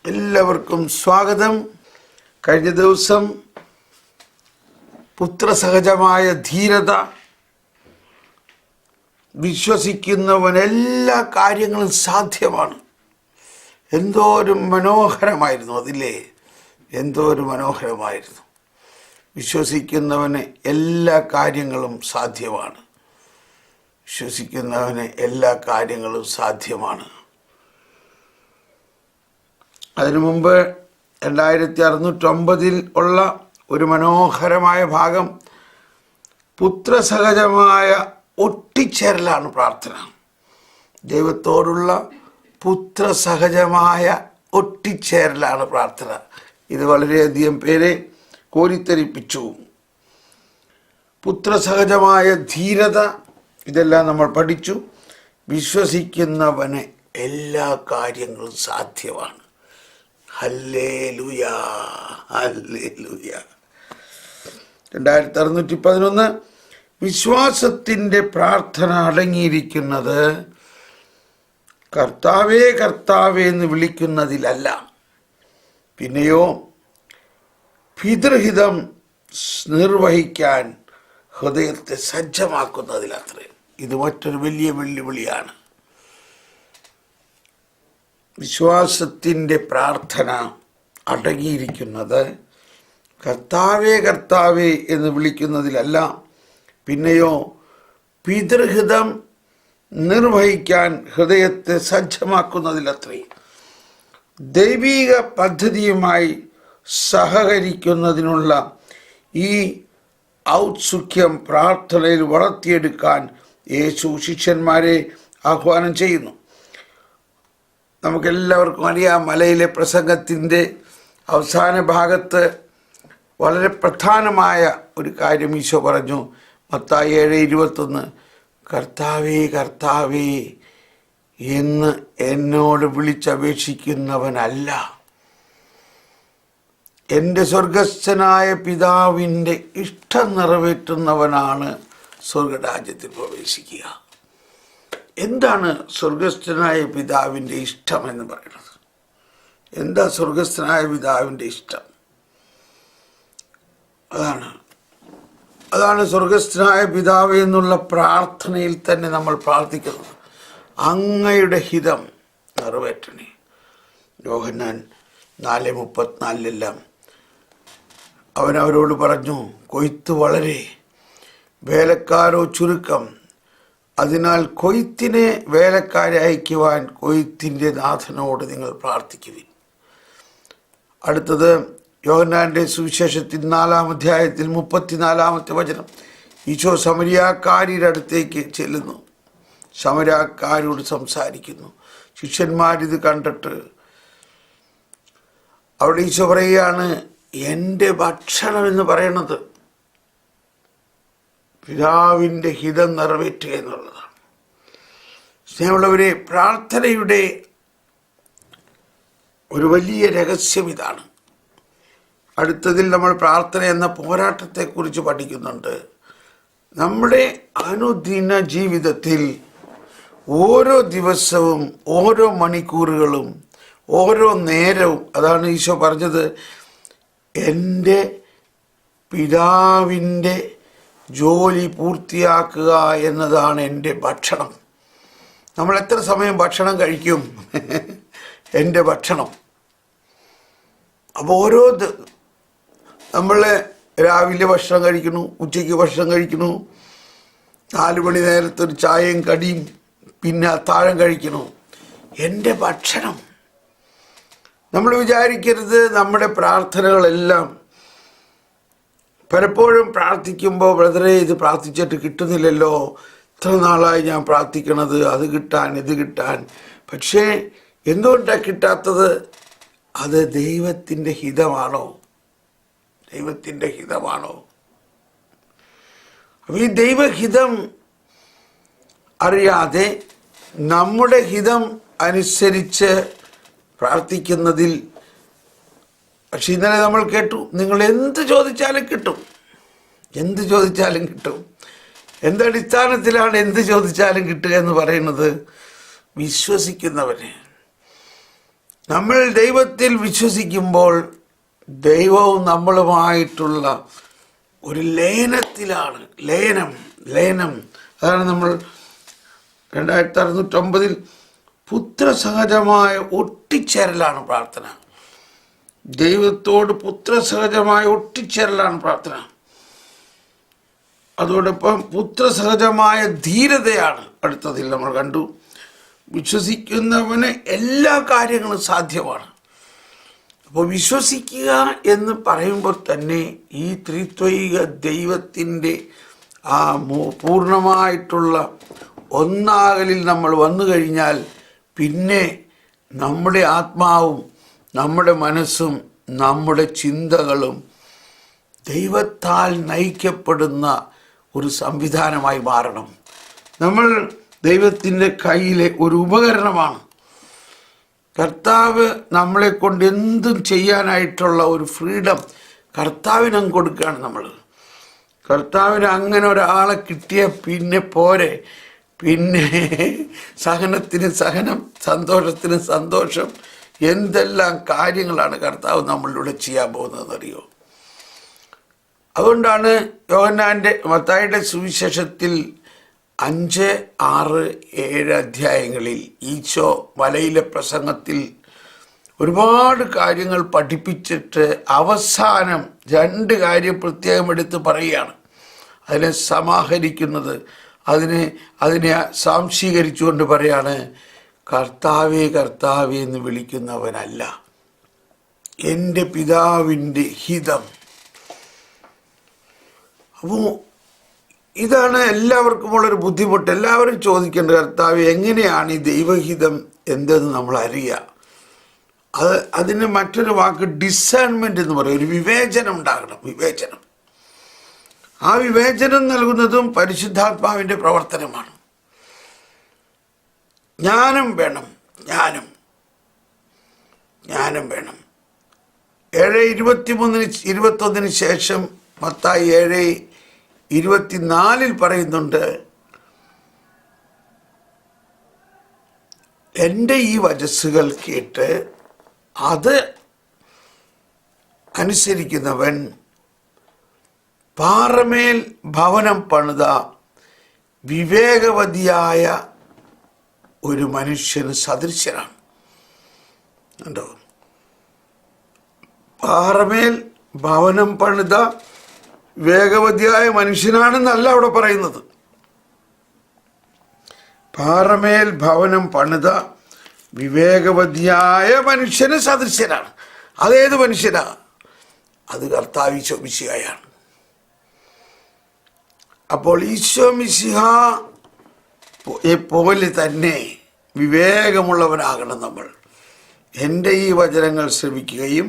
എല്ലാവർക്കും സ്വാഗതം. കഴിഞ്ഞ ദിവസം പുത്രസഹജമായ ധീരത, വിശ്വസിക്കുന്നവൻ എല്ലാ കാര്യങ്ങളും സാധ്യമാണ്. എന്തോ ഒരു മനോഹരമായിരുന്നു അതില്ലേ, എന്തോ ഒരു മനോഹരമായിരുന്നു. വിശ്വസിക്കുന്നവന് എല്ലാ കാര്യങ്ങളും സാധ്യമാണ്. വിശ്വസിക്കുന്നവന് എല്ലാ കാര്യങ്ങളും സാധ്യമാണ്. അതിനു മുമ്പ് 2609 ഉള്ള ഒരു മനോഹരമായ ഭാഗം പുത്രസഹജമായ ഒട്ടിച്ചേരലാണ് പ്രാർത്ഥന. ദൈവത്തോടുള്ള പുത്രസഹജമായ ഒട്ടിച്ചേരലാണ് പ്രാർത്ഥന. ഇത് വളരെയധികം പേരെ കോരിത്തരിപ്പിച്ചു. പുത്രസഹജമായ ധീരത, ഇതെല്ലാം നമ്മൾ പഠിച്ചു. വിശ്വസിക്കുന്നവന് എല്ലാ കാര്യങ്ങളും സാധ്യമാണ്. Hallelujah, hallelujah. 2611 വിശ്വാസത്തിൻ്റെ പ്രാർത്ഥന അടങ്ങിയിരിക്കുന്നത് കർത്താവേ കർത്താവേ എന്ന് വിളിക്കുന്നതിലല്ല, പിന്നെയോ പിതൃഹിതം നിർവഹിക്കാൻ ഹൃദയത്തെ സജ്ജമാക്കുന്നതിലത്രേ. ഇത് മറ്റൊരു വലിയ വെല്ലുവിളിയാണ്. വിശ്വാസത്തിൻ്റെ പ്രാർത്ഥന അടങ്ങിയിരിക്കുന്നത് കർത്താവേ കർത്താവേ എന്ന് വിളിക്കുന്നതിലല്ല, പിന്നെയോ പിതൃഹിതം നിർവഹിക്കാൻ ഹൃദയത്തെ സജ്ജമാക്കുന്നതിലത്രേ. ദൈവിക പദ്ധതിയുമായി സഹകരിക്കുന്നതിനുള്ള ഈ ഔത്സുക്യം പ്രാർത്ഥനയിൽ വളർത്തിയെടുക്കാൻ യേശു ശിഷ്യന്മാരെ ആഹ്വാനം ചെയ്യുന്നു. നമുക്കെല്ലാവർക്കും അറിയാം, മലയിലെ പ്രസംഗത്തിൻ്റെ അവസാന ഭാഗത്ത് വളരെ പ്രധാനമായ ഒരു കാര്യം ഈശോ പറഞ്ഞു. മത്തായി 7:21 കർത്താവേ കർത്താവേ എന്ന് എന്നോട് വിളിച്ചപേക്ഷിക്കുന്നവനല്ല, എൻ്റെ സ്വർഗസ്ഥനായ പിതാവിൻ്റെ ഇഷ്ടം നിറവേറ്റുന്നവനാണ് സ്വർഗരാജ്യത്തിൽ പ്രവേശിക്കുക. എന്താണ് സ്വർഗസ്ഥനായ പിതാവിൻ്റെ ഇഷ്ടം എന്ന് പറയുന്നത്? എന്താ സ്വർഗസ്ഥനായ പിതാവിൻ്റെ ഇഷ്ടം? അതാണ് സ്വർഗസ്ഥനായ പിതാവ് എന്നുള്ള പ്രാർത്ഥനയിൽ തന്നെ നമ്മൾ പ്രാർത്ഥിക്കുന്നത്. അങ്ങയുടെ ഹിതം നിറവേറ്റണേ. യോഹന്നാൻ 4:34 അവനവരോട് പറഞ്ഞു, കൊയ്ത്ത് വളരെ, വേലക്കാരോ ചുരുക്കം. അതിനാൽ കൊയ്ത്തിനെ വേലക്കാരെ അയക്കുവാൻ കൊയ്ത്തിൻ്റെ നാഥനോട് നിങ്ങൾ പ്രാർത്ഥിക്കുവിൻ. അടുത്തത് യോഹന്നാന്റെ സുവിശേഷത്തിൽ 4-ാം അധ്യായത്തിൽ 34-ാമത്തെ വചനം. ഈശോ സമരിയാക്കാരിയുടെ അടുത്തേക്ക് ചെല്ലുന്നു, സമരിയാക്കാരോട് സംസാരിക്കുന്നു. ശിഷ്യന്മാരിത് കണ്ടിട്ട് അവിടെ ഈശോ പറയുകയാണ്, എൻ്റെ ഭക്ഷണം എന്ന് പറയുന്നത് പിതാവിൻ്റെ ഹിതം നിറവേറ്റുക എന്നുള്ളതാണ്. സ്നേഹമുള്ളവരെ, പ്രാർത്ഥനയുടെ ഒരു വലിയ രഹസ്യം ഇതാണ്. അടുത്തതിൽ നമ്മൾ പ്രാർത്ഥന എന്ന പോരാട്ടത്തെക്കുറിച്ച് പഠിക്കുന്നുണ്ട്. നമ്മുടെ അനുദിന ജീവിതത്തിൽ ഓരോ ദിവസവും, ഓരോ മണിക്കൂറുകളും, ഓരോ നേരവും, അതാണ് ഈശോ പറഞ്ഞത്, എൻ്റെ പിതാവിൻ്റെ ജോലി പൂർത്തിയാക്കുക എന്നതാണ് എൻ്റെ ഭക്ഷണം. നമ്മൾ എത്ര സമയം ഭക്ഷണം കഴിക്കും? എൻ്റെ ഭക്ഷണം. അപ്പോൾ നമ്മൾ രാവിലെ ഭക്ഷണം കഴിക്കുന്നു, ഉച്ചയ്ക്ക് ഭക്ഷണം കഴിക്കുന്നു, 4 മണി നേരത്തെ ഒരു ചായയും കടിയും, പിന്നെ അത്താഴം കഴിക്കുന്നു. എൻ്റെ ഭക്ഷണം. നമ്മൾ വിചാരിക്കരുത് നമ്മുടെ പ്രാർത്ഥനകളെല്ലാം, പലപ്പോഴും പ്രാർത്ഥിക്കുമ്പോൾ ബ്രദറെ ഇത് പ്രാർത്ഥിച്ചിട്ട് കിട്ടുന്നില്ലല്ലോ, ഇത്ര നാളായി ഞാൻ പ്രാർത്ഥിക്കണത്, അത് കിട്ടാൻ ഇത് കിട്ടാൻ. പക്ഷേ എന്തുകൊണ്ടാണ് കിട്ടാത്തത്? അത് ദൈവത്തിൻ്റെ ഹിതമാണോ? ദൈവത്തിൻ്റെ ഹിതമാണോ? അപ്പോൾ ഈ ദൈവഹിതം അറിയാതെ നമ്മുടെ ഹിതം അനുസരിച്ച് പ്രാർത്ഥിക്കുന്നതിൽ, പക്ഷെ ഇന്നലെ നമ്മൾ കേട്ടു, നിങ്ങൾ എന്ത് ചോദിച്ചാലും കിട്ടും, എന്ത് ചോദിച്ചാലും കിട്ടും. എന്തടിസ്ഥാനത്തിലാണ് എന്ത് ചോദിച്ചാലും കിട്ടുക എന്ന് പറയുന്നത്? വിശ്വസിക്കുന്നവന്. നമ്മൾ ദൈവത്തിൽ വിശ്വസിക്കുമ്പോൾ ദൈവവും നമ്മളുമായിട്ടുള്ള ഒരു ലയനത്തിലാണ്. ലയനം അതാണ് നമ്മൾ 2609 പുത്രസഹജമായ ഒട്ടിച്ചേരലാണ് പ്രാർത്ഥന. ദൈവത്തോട് പുത്രസഹജമായ ഒട്ടിച്ചേരലാണ് പ്രാർത്ഥന. അതോടൊപ്പം പുത്രസഹജമായ ധീരതയാണ് അടുത്തതിൽ നമ്മൾ കണ്ടു. വിശ്വസിക്കുന്നവന് എല്ലാ കാര്യങ്ങളും സാധ്യമാണ്. അപ്പോൾ വിശ്വസിക്കുക എന്ന് പറയുമ്പോൾ തന്നെ ഈ ത്രിത്വൈക ദൈവത്തിൻ്റെ ആ പൂർണ്ണമായിട്ടുള്ള ഒന്നാകലിൽ നമ്മൾ വന്നു കഴിഞ്ഞാൽ പിന്നെ നമ്മുടെ ആത്മാവും നമ്മുടെ മനസ്സും നമ്മുടെ ചിന്തകളും ദൈവത്താൽ നയിക്കപ്പെടുന്ന ഒരു സംവിധാനമായി മാറണം. നമ്മൾ ദൈവത്തിൻ്റെ കയ്യിലെ ഒരു ഉപകരണമാണ്. കർത്താവ് നമ്മളെ കൊണ്ട് എന്തും ചെയ്യാനായിട്ടുള്ള ഒരു ഫ്രീഡം കർത്താവിനങ്ങ് കൊടുക്കുകയാണ് നമ്മൾ. കർത്താവിന് അങ്ങനെ ഒരാളെ കിട്ടിയ പിന്നെ പോരെ, പിന്നെ സഹനത്തിന് സഹനം, സന്തോഷത്തിന് സന്തോഷം, എന്തെല്ലാം കാര്യങ്ങളാണ് കർത്താവ് നമ്മളിലൂടെ ചെയ്യാൻ പോകുന്നതെന്നറിയോ. അതുകൊണ്ടാണ് യോഹന്നാൻ്റെ മത്തായിയുടെ സുവിശേഷത്തിൽ 5, 6, 7 അധ്യായങ്ങളിൽ ഈശോ മലയിലെ പ്രസംഗത്തിൽ ഒരുപാട് കാര്യങ്ങൾ പഠിപ്പിച്ചിട്ട് അവസാനം 2 കാര്യം പ്രത്യേകം എടുത്ത് പറയുകയാണ്. അതിനെ സമാഹരിക്കുന്നത്, അതിനെ സാംശീകരിച്ചുകൊണ്ട് പറയാണ്, കർത്താവേ കർത്താവേ എന്ന് വിളിക്കുന്നവനല്ല, എൻ്റെ പിതാവിൻ്റെ ഹിതം. അപ്പോൾ ഇതാണ് എല്ലാവർക്കും ഉള്ളൊരു ബുദ്ധിമുട്ട്. എല്ലാവരും ചോദിക്കേണ്ട, കർത്താവ് എങ്ങനെയാണ് ഈ ദൈവഹിതം എന്തെന്ന് നമ്മൾ അറിയുക? അതിന് മറ്റൊരു വാക്ക് ഡിസേൺമെൻ്റ് എന്ന് പറയും. ഒരു വിവേചനം ഉണ്ടാകണം. ആ വിവേചനം നൽകുന്നതും പരിശുദ്ധാത്മാവിൻ്റെ പ്രവർത്തനമാണ്. ജ്ഞാനം വേണം. 7:21 ശേഷം മത്തായി 7:24 പറയുന്നുണ്ട്, എൻ്റെ ഈ വചസ്സുകൾ കേട്ട് അത് അനുസരിക്കുന്നവൻ പാറമേൽ ഭവനം പണിത വിവേകവതിയായ ഒരു മനുഷ്യന് സദൃശ്യനാണ്. കണ്ടോ? പാറമേൽ ഭവനം പണിത വിവേകവതിയായ മനുഷ്യനാണെന്നല്ല അവിടെ പറയുന്നത്. പാറമേൽ ഭവനം പണിത വിവേകവതിയായ മനുഷ്യന് സദൃശ്യനാണ്. അതേത് മനുഷ്യനാ? അത് കർത്താവ് ഈശോ മിശിഹായാണ്. അപ്പോൾ ഈശോ മിശിഹയെ പോലെ തന്നെ വിവേകമുള്ളവനാകണം നമ്മൾ. എൻ്റെ ഈ വചനങ്ങൾ ശ്രവിക്കുകയും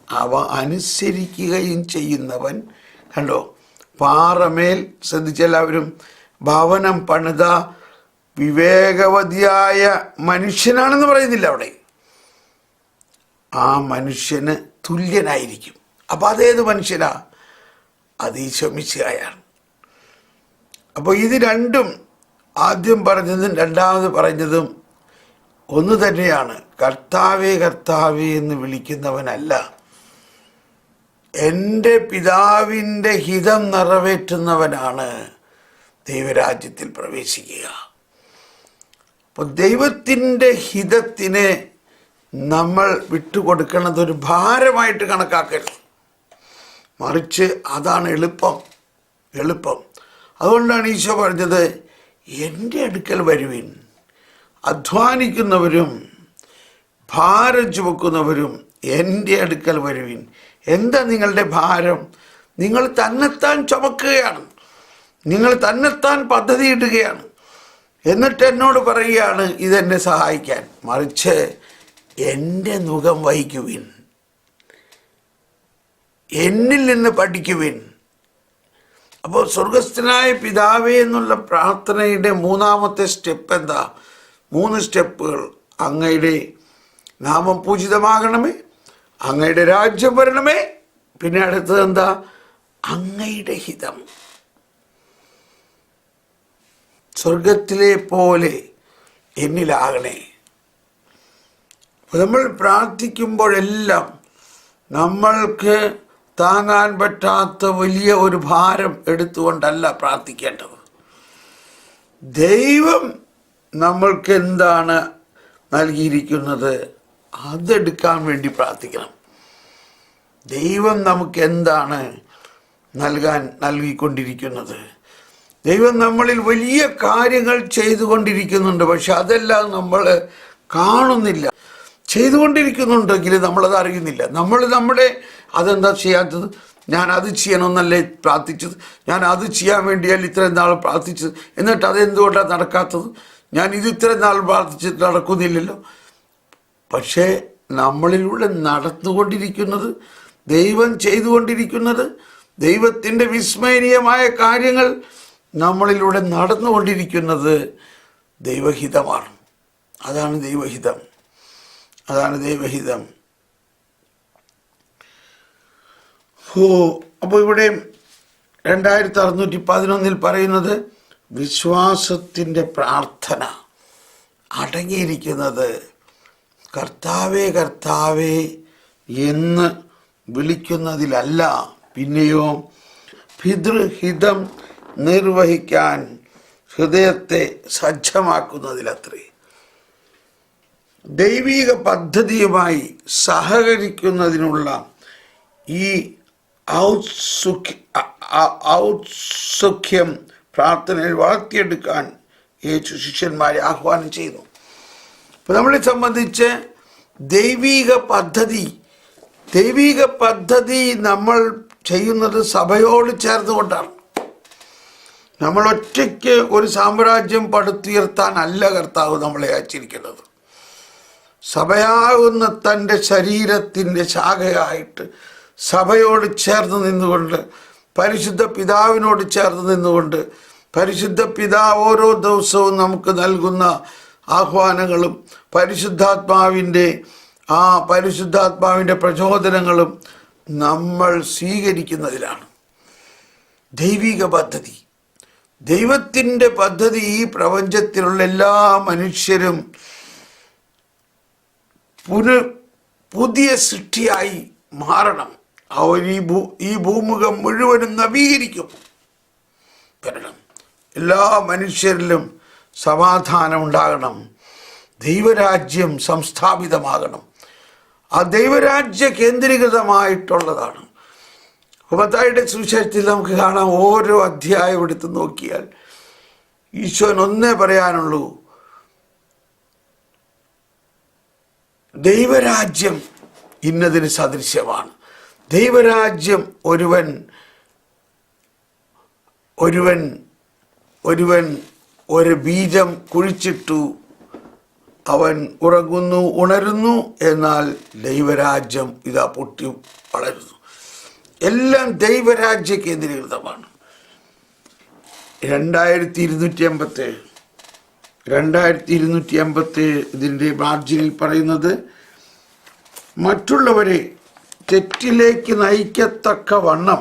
അവ അനുസരിക്കുകയും ചെയ്യുന്നവൻ, കണ്ടോ, പാറമേൽ, ശ്രദ്ധിച്ചെല്ലാവരും, ഭവനം പണിത വിവേകവതിയായ മനുഷ്യനാണെന്ന് പറയുന്നില്ല അവിടെ. ആ മനുഷ്യന് തുല്യനായിരിക്കും. അപ്പം അതേത് മനുഷ്യനാ? അത് ഈശോ മിശിഹായാണ്. അപ്പോൾ ഇത് രണ്ടും, ആദ്യം പറഞ്ഞതും രണ്ടാമത് പറഞ്ഞതും ഒന്ന് തന്നെയാണ്. കർത്താവേ കർത്താവേ എന്ന് വിളിക്കുന്നവനല്ല, എൻ്റെ പിതാവിൻ്റെ ഹിതം നിറവേറ്റുന്നവനാണ് ദൈവരാജ്യത്തിൽ പ്രവേശിക്കുക. അപ്പോൾ ദൈവത്തിൻ്റെ ഹിതത്തിന് നമ്മൾ വിട്ടുകൊടുക്കുന്നത് ഒരു ഭാരമായിട്ട് കണക്കാക്കരുത്, മറിച്ച് അതാണ് എളുപ്പം. അതുകൊണ്ടാണ് ഈശോ പറഞ്ഞത്, എൻ്റെ അടുക്കൽ വരുവിൻ, അധ്വാനിക്കുന്നവരും ഭാരം ചുമക്കുന്നവരും എൻ്റെ അടുക്കൽ വരുവിൻ. എന്താ നിങ്ങളുടെ ഭാരം? നിങ്ങൾ തന്നെത്താൻ ചുമക്കുകയാണ്, നിങ്ങൾ തന്നെത്താൻ പദ്ധതി ഇടുകയാണ്, എന്നിട്ട് എന്നോട് പറയുകയാണ് ഇതെന്നെ സഹായിക്കാൻ. മറിച്ച് എൻ്റെ നുകം വഹിക്കുവിൻ, എന്നിൽ നിന്ന് പഠിക്കുവിൻ. അപ്പോൾ സ്വർഗസ്ഥനായ പിതാവേ എന്നുള്ള പ്രാർത്ഥനയുടെ മൂന്നാമത്തെ സ്റ്റെപ്പ് എന്താ? 3 സ്റ്റെപ്പുകൾ. അങ്ങയുടെ നാമം പൂജിതമാകണമേ, അങ്ങയുടെ രാജ്യം വരണമേ, പിന്നെ അടുത്തത് എന്താ? അങ്ങയുടെ ഹിതം സ്വർഗത്തിലെ പോലെ എന്നിലാകണേ. നമ്മൾ പ്രാർത്ഥിക്കുമ്പോഴെല്ലാം നമ്മൾക്ക് താങ്ങാൻ പറ്റാത്ത വലിയ ഒരു ഭാരം എടുത്തുകൊണ്ടല്ല പ്രാർത്ഥിക്കേണ്ടത്. ദൈവം നമ്മൾക്ക് എന്താണ് നൽകിയിരിക്കുന്നത് അതെടുക്കാൻ വേണ്ടി പ്രാർത്ഥിക്കണം. ദൈവം നമുക്ക് എന്താണ് നൽകിക്കൊണ്ടിരിക്കുന്നത്? ദൈവം നമ്മളിൽ വലിയ കാര്യങ്ങൾ ചെയ്തുകൊണ്ടിരിക്കുന്നുണ്ട്. പക്ഷെ അതെല്ലാം നമ്മൾ കാണുന്നില്ല. ചെയ്തുകൊണ്ടിരിക്കുന്നുണ്ടെങ്കിൽ നമ്മളത് അറിയുന്നില്ല. നമ്മുടെ അതെന്താ ചെയ്യാത്തത്? ഞാൻ അത് ചെയ്യണമെന്നല്ലേ പ്രാർത്ഥിച്ചത്, ഞാൻ അത് ചെയ്യാൻ വേണ്ടിയല്ല ഇത്രയും നാൾ പ്രാർത്ഥിച്ചത്, എന്നിട്ട് അതെന്തുകൊണ്ടാണ് നടക്കാത്തത്? ഞാൻ ഇത് ഇത്രയും നാൾ പ്രാർത്ഥിച്ചിട്ട് നടക്കുന്നില്ലല്ലോ. പക്ഷേ നമ്മളിലൂടെ നടന്നുകൊണ്ടിരിക്കുന്നത്, ദൈവം ചെയ്തുകൊണ്ടിരിക്കുന്നത്, ദൈവത്തിൻ്റെ വിസ്മരണീയമായ കാര്യങ്ങൾ നമ്മളിലൂടെ നടന്നുകൊണ്ടിരിക്കുന്നത് ദൈവഹിതമാണ്. അതാണ് ദൈവഹിതം. അപ്പോൾ ഇവിടെ 2611 പറയുന്നത് വിശ്വാസത്തിൻ്റെ പ്രാർത്ഥന അടങ്ങിയിരിക്കുന്നത് കർത്താവേ കർത്താവേ എന്ന് വിളിക്കുന്നതിലല്ല, പിന്നെയോ പിതൃഹിതം നിർവഹിക്കാൻ ഹൃദയത്തെ സജ്ജമാക്കുന്നതിലത്രേ. ദൈവിക പദ്ധതിയുമായി സഹകരിക്കുന്നതിനുള്ള ഈ ഔത്സുഖ്യം പ്രാർത്ഥനയിൽ വളർത്തിയെടുക്കാൻ യേശു ശിഷ്യന്മാരെ ആഹ്വാനം ചെയ്യുന്നു. അപ്പോൾ നമ്മളെ സംബന്ധിച്ച് ദൈവിക പദ്ധതി നമ്മൾ ചെയ്യുന്നത് സഭയോട് ചേർന്നുകൊണ്ടാണ്. നമ്മൾ ഒറ്റയ്ക്ക് ഒരു സാമ്രാജ്യം പടുത്തുയർത്താനല്ല കർത്താവ് നമ്മളെ അയച്ചിരിക്കുന്നത്. സഭയാകുന്ന തൻ്റെ ശരീരത്തിൻ്റെ ശാഖയായിട്ട് സഭയോട് ചേർന്ന് നിന്നുകൊണ്ട്, പരിശുദ്ധ പിതാവിനോട് ചേർന്ന് നിന്നുകൊണ്ട്, പരിശുദ്ധ പിതാവ് ഓരോ ദിവസവും നമുക്ക് നൽകുന്ന ആഹ്വാനങ്ങളും പരിശുദ്ധാത്മാവിൻ്റെ പ്രചോദനങ്ങളും നമ്മൾ സ്വീകരിക്കുന്നതിലാണ്. ദൈവിക പദ്ധതി, ദൈവത്തിൻ്റെ പദ്ധതി ഈ പ്രപഞ്ചത്തിലുള്ള എല്ലാ മനുഷ്യരും പുതിയ സൃഷ്ടിയായി മാറണം. അവർ ഈ ഭൂമുഖം മുഴുവനും നവീകരിക്കും വരണം. എല്ലാ മനുഷ്യരിലും സമാധാനം ഉണ്ടാകണം. ദൈവരാജ്യം സംസ്ഥാപിതമാകണം. ആ ദൈവരാജ്യ കേന്ദ്രീകൃതമായിട്ടുള്ളതാണ്. മത്തായിയുടെ സുവിശേഷത്തിൽ നമുക്ക് കാണാം, ഓരോ അധ്യായം എടുത്ത് നോക്കിയാൽ ഈശോന് ഒന്നേ പറയാനുള്ളൂ, ദൈവരാജ്യം ഇന്നതിന് സദൃശ്യമാണ്. ദൈവരാജ്യം ഒരുവൻ ഒരു ബീജം കുഴിച്ചിട്ടു, അവൻ ഉണരുന്നു, എന്നാൽ ദൈവരാജ്യം ഇതാ പൊട്ടി വളരുന്നു. എല്ലാം ദൈവരാജ്യ കേന്ദ്രീകൃതമാണ്. 2257 ഇതിൻ്റെ മാർജിനിൽ പറയുന്നത്, മറ്റുള്ളവരെ തെറ്റിലേക്ക് നയിക്കത്തക്ക വണ്ണം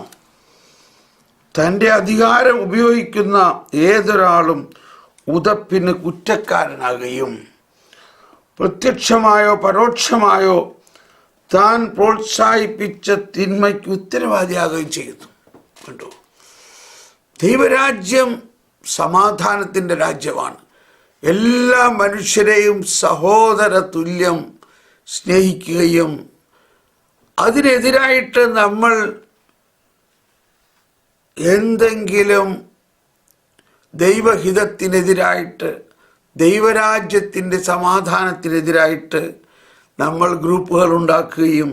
തൻ്റെ അധികാരം ഉപയോഗിക്കുന്ന ഏതൊരാളും ഉതപ്പിന് കുറ്റക്കാരനാകുകയും പ്രത്യക്ഷമായോ പരോക്ഷമായോ താൻ പ്രോത്സാഹിപ്പിച്ച തിന്മയ്ക്ക് ഉത്തരവാദിയാകുകയും ചെയ്യുന്നു. കണ്ടോ, ദൈവരാജ്യം സമാധാനത്തിൻ്റെ രാജ്യമാണ്. എല്ലാ മനുഷ്യരെയും സഹോദര തുല്യം സ്നേഹിക്കുകയും അതിനെതിരായിട്ട് നമ്മൾ എന്തെങ്കിലും ദൈവഹിതത്തിനെതിരായിട്ട്, ദൈവരാജ്യത്തിൻ്റെ സമാധാനത്തിനെതിരായിട്ട് നമ്മൾ ഗ്രൂപ്പുകൾ ഉണ്ടാക്കുകയും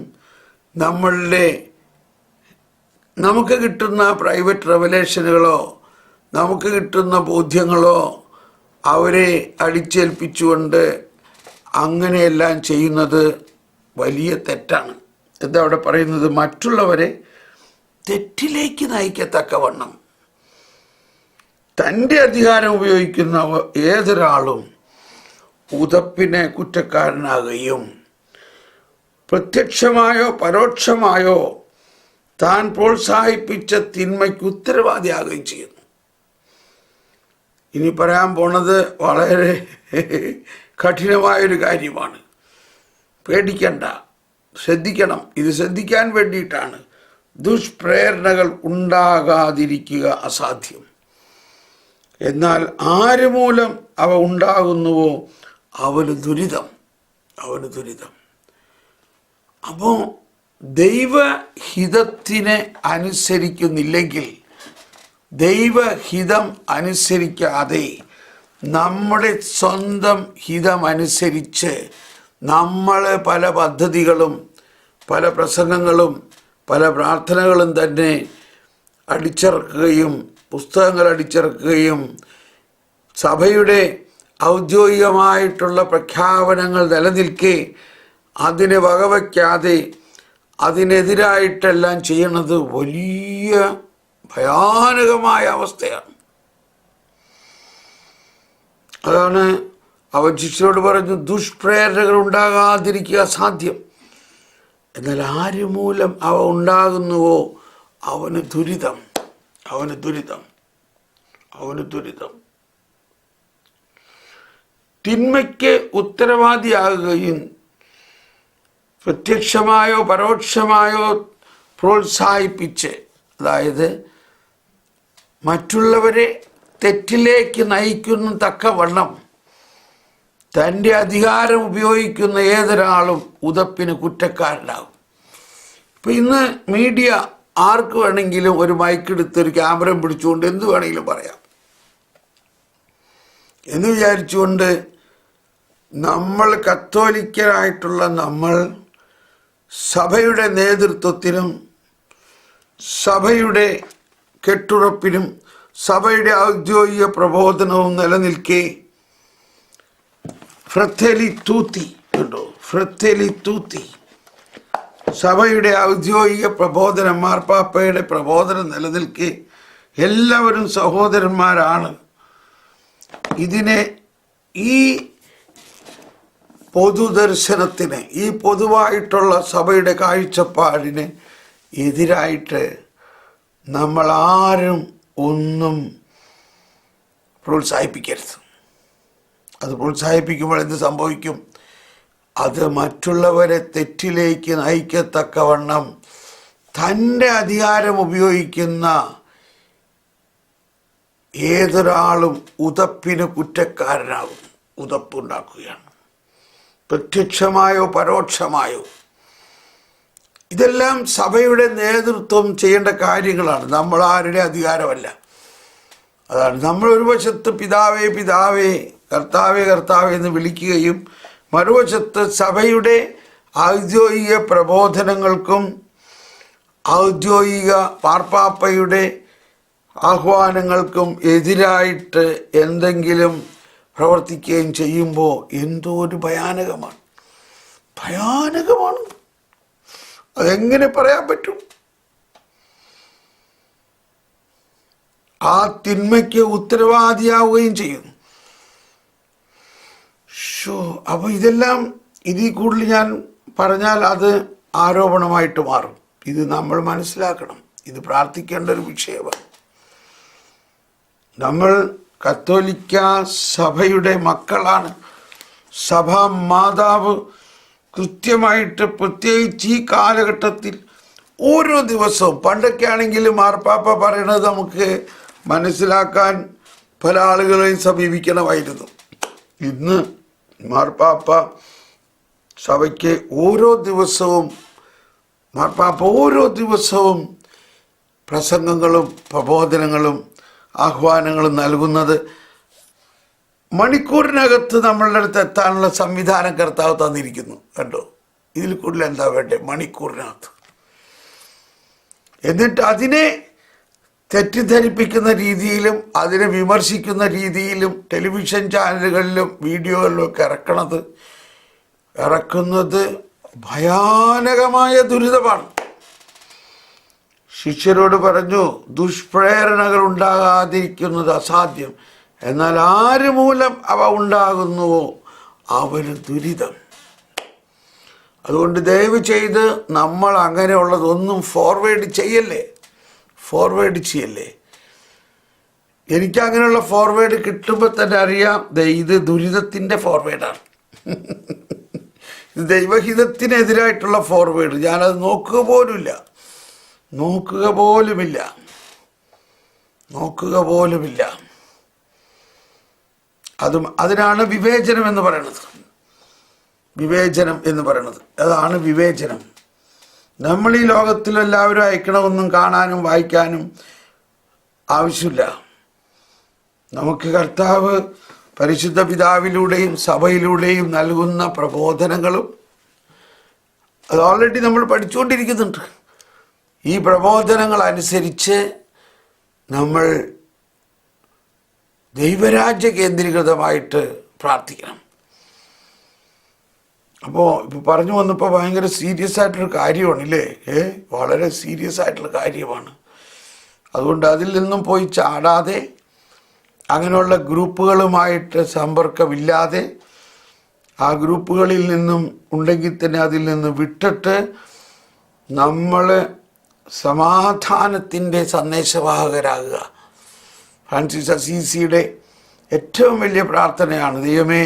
നമുക്ക് കിട്ടുന്ന പ്രൈവറ്റ് റെവലേഷനുകളോ നമുക്ക് കിട്ടുന്ന ബോധ്യങ്ങളോ അവരെ അടിച്ചേൽപ്പിച്ചുകൊണ്ട് അങ്ങനെയെല്ലാം ചെയ്യുന്നത് വലിയ തെറ്റാണ്. എന്താ അവിടെ പറയുന്നത്? മറ്റുള്ളവരെ തെറ്റിലേക്ക് നയിക്കത്തക്കവണ്ണം തൻ്റെ അധികാരം ഉപയോഗിക്കുന്ന ഏതൊരാളും ഉതപ്പിനെ കുറ്റക്കാരനാകുകയും പ്രത്യക്ഷമായോ പരോക്ഷമായോ താൻ പ്രോത്സാഹിപ്പിച്ച തിന്മയ്ക്ക് ഉത്തരവാദിയാകുകയും ചെയ്യുന്നു. ഇനി പറയാൻ പോണത് വളരെ കഠിനമായൊരു കാര്യമാണ്. പേടിക്കണ്ട, ശ്രദ്ധിക്കണം. ഇത് ശ്രദ്ധിക്കാൻ വേണ്ടിയിട്ടാണ്. ദുഷ്പ്രേരണകൾ ഉണ്ടാകാതിരിക്കുക അസാധ്യം. എന്നാൽ ആര് മൂലം അവ ഉണ്ടാകുന്നുവോ അവന് ദുരിതം. അപ്പോൾ ദൈവഹിതത്തിനെ അനുസരിക്കുന്നില്ലെങ്കിൽ, ദൈവഹിതം അനുസരിക്കാതെ നമ്മുടെ സ്വന്തം ഹിതമനുസരിച്ച് നമ്മൾ പല പദ്ധതികളും പല പ്രസംഗങ്ങളും പല പ്രാർത്ഥനകളും തന്നെ അടിച്ചിറക്കുകയും പുസ്തകങ്ങൾ അടിച്ചിറക്കുകയും സഭയുടെ ഔദ്യോഗികമായിട്ടുള്ള പ്രഖ്യാപനങ്ങൾ നിലനിൽക്കെ അതിനെ വകവയ്ക്കാതെ അതിനെതിരായിട്ടെല്ലാം ചെയ്യണത് വലിയ ഭയാനകമായ അവസ്ഥയാണ്. അതാണ് അവൻ ശിഷ്യരോട് പറഞ്ഞു, ദുഷ്പ്രേരണകൾ ഉണ്ടാകാതിരിക്കുക സാധ്യം. എന്നാൽ ആര് മൂലം അവ ഉണ്ടാകുന്നുവോ അവന് ദുരിതം. തിന്മയ്ക്ക് ഉത്തരവാദിയാകുകയും പ്രത്യക്ഷമായോ പരോക്ഷമായോ പ്രോത്സാഹിപ്പിച്ച്, അതായത് മറ്റുള്ളവരെ തെറ്റിലേക്ക് നയിക്കുന്ന തക്കവണ്ണം തൻ്റെ അധികാരം ഉപയോഗിക്കുന്ന ഏതൊരാളും ഉതപ്പിന് കുറ്റക്കാരനാകും. ഇപ്പം ഇന്ന് മീഡിയ ആർക്ക് വേണമെങ്കിലും ഒരു മൈക്കെടുത്ത് ഒരു ക്യാമറ പിടിച്ചുകൊണ്ട് എന്ത് വേണമെങ്കിലും പറയാം എന്ന് വിചാരിച്ചുകൊണ്ട് നമ്മൾ കത്തോലിക്കരായിട്ടുള്ള നമ്മൾ സഭയുടെ നേതൃത്വത്തിനും സഭയുടെ കെട്ടുറപ്പിനും സഭയുടെ ഔദ്യോഗിക പ്രബോധനവും നിലനിൽക്കെ ഫ്രത്തേലി തൂത്തി സഭയുടെ ഔദ്യോഗിക പ്രബോധനം, മാർപ്പാപ്പയുടെ പ്രബോധനം നിലനിൽക്കെ എല്ലാവരും സഹോദരന്മാരാണ്. ഇതിനെ ഈ പൊതുദർശനത്തിന്, ഈ പൊതുവായിട്ടുള്ള സഭയുടെ കാഴ്ചപ്പാടിന് എതിരായിട്ട് നമ്മൾ ആരും ഒന്നും പ്രോത്സാഹിപ്പിക്കരുത്. അത് പ്രോത്സാഹിപ്പിക്കുമ്പോൾ എന്ത് സംഭവിക്കും? അത് മറ്റുള്ളവരെ തെറ്റിലേക്ക് നയിക്കത്തക്കവണ്ണം തൻ്റെ അധികാരം ഉപയോഗിക്കുന്ന ഏതൊരാളും ഉതപ്പിന് കുറ്റക്കാരനാകും, ഉതപ്പുണ്ടാക്കുകയാണ്. പ്രത്യക്ഷമായോ പരോക്ഷമായോ ഇതെല്ലാം സഭയുടെ നേതൃത്വം ചെയ്യേണ്ട കാര്യങ്ങളാണ്. നമ്മൾ ആരുടെ അധികാരമല്ല. അതാണ് നമ്മൾ ഒരു വശത്ത് പിതാവേ പിതാവേ കർത്താവേ കർത്താവേ എന്ന് വിളിക്കുകയും മറുവശത്ത് സഭയുടെ ഔദ്യോഗിക പ്രബോധനങ്ങൾക്കും ഔദ്യോഗിക മാർപ്പാപ്പയുടെ ആഹ്വാനങ്ങൾക്കും എതിരായിട്ട് എന്തെങ്കിലും പ്രവർത്തിക്കുകയും ചെയ്യുമ്പോൾ എന്തോ ഒരു ഭയാനകമാണ്. അതെങ്ങനെ പറയാൻ പറ്റും? ആ തിന്മയ്ക്ക് ഉത്തരവാദിയാവുകയും ചെയ്യുന്നു. അപ്പോൾ ഇതെല്ലാം ഇതിൽ കൂടുതൽ ഞാൻ പറഞ്ഞാൽ അത് ആരോപണമായിട്ട് മാറും. ഇത് നമ്മൾ മനസ്സിലാക്കണം. ഇത് പ്രാർത്ഥിക്കേണ്ട ഒരു വിഷയമാണ്. നമ്മൾ കത്തോലിക്ക സഭയുടെ മക്കളാണ്. സഭാ മാതാവ് കൃത്യമായിട്ട്, പ്രത്യേകിച്ച് ഈ കാലഘട്ടത്തിൽ ഓരോ ദിവസവും, പണ്ടൊക്കെ ആണെങ്കിൽ മാർപ്പാപ്പ പറയണത് നമുക്ക് മനസ്സിലാക്കാൻ പല ആളുകളെയും സമീപിക്കണമായിരുന്നു. ഇന്ന് മാർപ്പാപ്പ സഭയ്ക്ക് ഓരോ ദിവസവും പ്രസംഗങ്ങളും പ്രബോധനങ്ങളും ആഹ്വാനങ്ങളും നൽകുന്നത് മണിക്കൂറിനകത്ത് നമ്മളുടെ അടുത്ത് എത്താനുള്ള സംവിധാനം കർത്താവ് തന്നിരിക്കുന്നു. കണ്ടോ? ഇതിൽ കൂടുതൽ എന്താ വേണ്ടേ? മണിക്കൂറിനകത്ത്. എന്നിട്ട് അതിനെ തെറ്റിദ്ധരിപ്പിക്കുന്ന രീതിയിലും അതിനെ വിമർശിക്കുന്ന രീതിയിലും ടെലിവിഷൻ ചാനലുകളിലും വീഡിയോകളിലും ഒക്കെ ഇറക്കുന്നത് ഭയാനകമായ ദുരിതമാണ്. ശിഷ്യരോട് പറഞ്ഞു, ദുഷ്പ്രേരണകൾ ഉണ്ടാകാതിരിക്കുന്നത് അസാധ്യം. എന്നാൽ ആര് മൂലം അവ ഉണ്ടാകുന്നുവോ അവന് ദുരിതം. അതുകൊണ്ട് ദയവ് ചെയ്ത് നമ്മൾ അങ്ങനെയുള്ളതൊന്നും ഫോർവേഡ് ചെയ്യല്ലേ. എനിക്ക് അങ്ങനെയുള്ള ഫോർവേഡ് കിട്ടുമ്പോൾ തന്നെ അറിയാം, ഇത് ദുരിതത്തിൻ്റെ ഫോർവേഡാണ്. ഇത് ദൈവഹിതത്തിനെതിരായിട്ടുള്ള ഫോർവേഡ്. ഞാനത് നോക്കുക പോലുമില്ല. അതിനാണ് വിവേചനം എന്ന് പറയുന്നത്. അതാണ് വിവേചനം. നമ്മൾ ഈ ലോകത്തിലെല്ലാവരും അയക്കണമെന്നും കാണാനും വായിക്കാനും ആവശ്യമില്ല. നമുക്ക് കർത്താവ് പരിശുദ്ധ പിതാവിലൂടെയും സഭയിലൂടെയും നൽകുന്ന പ്രബോധനങ്ങളും അത് ഓൾറെഡി നമ്മൾ പഠിച്ചുകൊണ്ടിരിക്കുന്നുണ്ട്. ഈ പ്രബോധനങ്ങൾ അനുസരിച്ച് നമ്മൾ ദൈവരാജ്യ കേന്ദ്രീകൃതമായിട്ട് പ്രാർത്ഥിക്കണം. അപ്പോൾ ഇപ്പോൾ പറഞ്ഞു വന്നപ്പോൾ ഭയങ്കര സീരിയസ് ആയിട്ടൊരു കാര്യമാണ് ഇല്ലേ? വളരെ സീരിയസ് ആയിട്ടുള്ള കാര്യമാണ്. അതുകൊണ്ട് അതിൽ നിന്നും പോയി ചാടാതെ, അങ്ങനെയുള്ള ഗ്രൂപ്പുകളുമായിട്ട് സമ്പർക്കമില്ലാതെ, ആ ഗ്രൂപ്പുകളിൽ നിന്നും ഉണ്ടെങ്കിൽ തന്നെ അതിൽ നിന്ന് വിട്ടിട്ട് നമ്മൾ സമാധാനത്തിൻ്റെ സന്ദേശവാഹകരാകുക. ഫ്രാൻസിസ് അസീസിയുടെ ഏറ്റവും വലിയ പ്രാർത്ഥനയാണ്, ദൈവമേ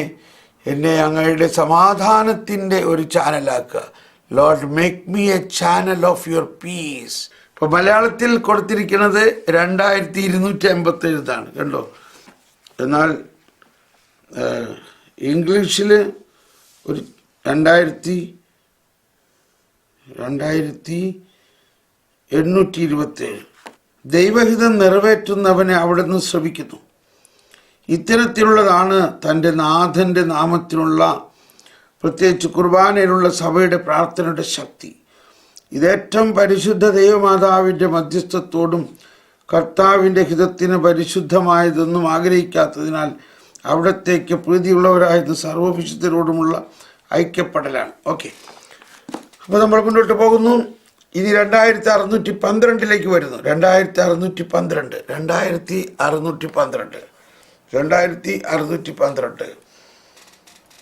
എന്നെ അങ്ങയുടെ സമാധാനത്തിൻ്റെ ഒരു ചാനലാക്കുക. Lord make me a channel of your peace. ഇപ്പോൾ മലയാളത്തിൽ കൊടുത്തിരിക്കുന്നത് 2257 കണ്ടോ. എന്നാൽ ഇംഗ്ലീഷിൽ ഒരു 2827. ദൈവഹിതം നിറവേറ്റുന്നവനെ അവിടുന്ന് ശ്രമിക്കുന്നു. ഇത്തരത്തിലുള്ളതാണ് തൻ്റെ നാഥൻ്റെ നാമത്തിനുള്ള, പ്രത്യേകിച്ച് കുർബാനയിലുള്ള സഭയുടെ പ്രാർത്ഥനയുടെ ശക്തി. ഇതേറ്റവും പരിശുദ്ധ ദൈവമാതാവിൻ്റെ മധ്യസ്ഥത്തോടും കർത്താവിൻ്റെ ഹിതത്തിന് പരിശുദ്ധമായതൊന്നും ആഗ്രഹിക്കാത്തതിനാൽ അവിടത്തേക്ക് പ്രീതിയുള്ളവരായത് സർവ്വവിശുദ്ധരോടുമുള്ള ഐക്യപ്പെടലാണ്. ഓക്കെ, അപ്പോൾ നമ്മൾ മുന്നോട്ട് പോകുന്നു. ഇനി 2612 വരുന്നു. 2612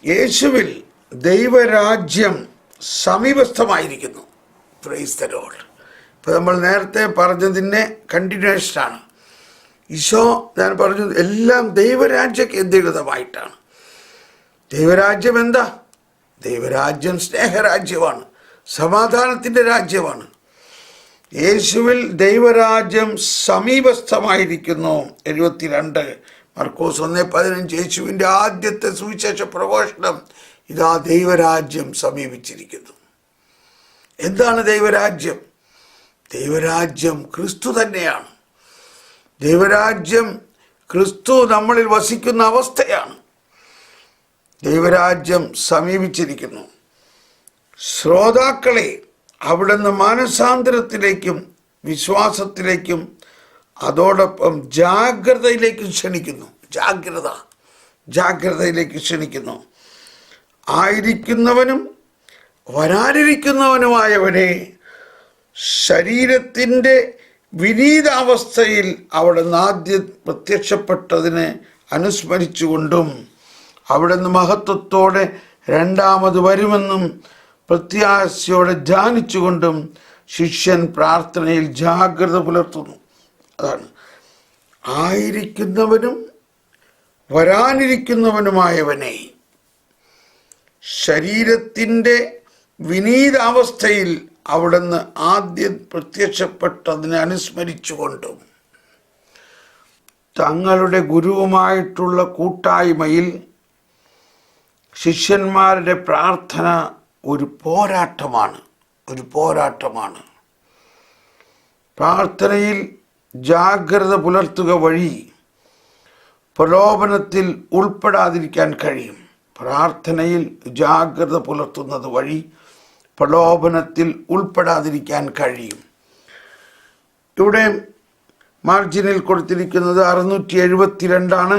യേശുവിൽ ദൈവരാജ്യം സമീപസ്ഥമായിരിക്കുന്നു. Praise the Lord. ഇപ്പോൾ നമ്മൾ നേരത്തെ പറഞ്ഞതിൻ്റെ കണ്ടിന്യൂഷനാണ്. ഈശോ, ഞാൻ പറഞ്ഞു, എല്ലാം ദൈവരാജ്യ കേന്ദ്രീകൃതമായിട്ടാണ്. ദൈവരാജ്യം എന്താ? ദൈവരാജ്യം സ്നേഹരാജ്യമാണ്, സമാധാനത്തിൻ്റെ രാജ്യമാണ്. യേശുവിൽ ദൈവരാജ്യം സമീപസ്ഥമായിരിക്കുന്നു. 72 മർക്കോസ് 1:15. യേശുവിൻ്റെ ആദ്യത്തെ സുവിശേഷ പ്രഘോഷണം, ഇതാ ദൈവരാജ്യം സമീപിച്ചിരിക്കുന്നു. എന്താണ് ദൈവരാജ്യം? ദൈവരാജ്യം ക്രിസ്തു തന്നെയാണ്. ദൈവരാജ്യം ക്രിസ്തു നമ്മളിൽ വസിക്കുന്ന അവസ്ഥയാണ്. ദൈവരാജ്യം സമീപിച്ചിരിക്കുന്നു. ശ്രോതാക്കളെ അവിടുന്ന് മാനസാന്തരത്തിലേക്കും വിശ്വാസത്തിലേക്കും അതോടൊപ്പം ജാഗ്രതയിലേക്കും ക്ഷണിക്കുന്നു. ജാഗ്രതയിലേക്ക് ക്ഷണിക്കുന്നു. ആയിരിക്കുന്നവനും വരാനിരിക്കുന്നവനുമായവനെ ശരീരത്തിൻ്റെ വിനീതാവസ്ഥയിൽ അവിടുന്ന് ആദ്യം പ്രത്യക്ഷപ്പെട്ടതിനെ അനുസ്മരിച്ചുകൊണ്ടും അവിടുന്ന് മഹത്വത്തോടെ രണ്ടാമത് വരുമെന്നും പ്രത്യാശയോടെ ധ്യാനിച്ചുകൊണ്ടും ശിഷ്യൻ പ്രാർത്ഥനയിൽ ജാഗ്രത പുലർത്തുന്നു. അതാണ് ആയിരിക്കുന്നവനും വരാനിരിക്കുന്നവനുമായവനെ ശരീരത്തിൻ്റെ വിനീതാവസ്ഥയിൽ അവിടുന്ന് ആദ്യം പ്രത്യക്ഷപ്പെട്ടതിനെ അനുസ്മരിച്ചുകൊണ്ടും തങ്ങളുടെ ഗുരുവുമായിട്ടുള്ള കൂട്ടായ്മയിൽ ശിഷ്യന്മാരുടെ പ്രാർത്ഥന ഒരു പോരാട്ടമാണ്. പ്രാർത്ഥനയിൽ ജാഗ്രത പുലർത്തുക വഴി പ്രലോഭനത്തിൽ ഉൾപ്പെടാതിരിക്കാൻ കഴിയും. പ്രാർത്ഥനയിൽ ജാഗ്രത പുലർത്തുന്നത് വഴി പ്രലോഭനത്തിൽ ഉൾപ്പെടാതിരിക്കാൻ കഴിയും. ഇവിടെ മാർജിനിൽ കൊടുത്തിരിക്കുന്നത് 672.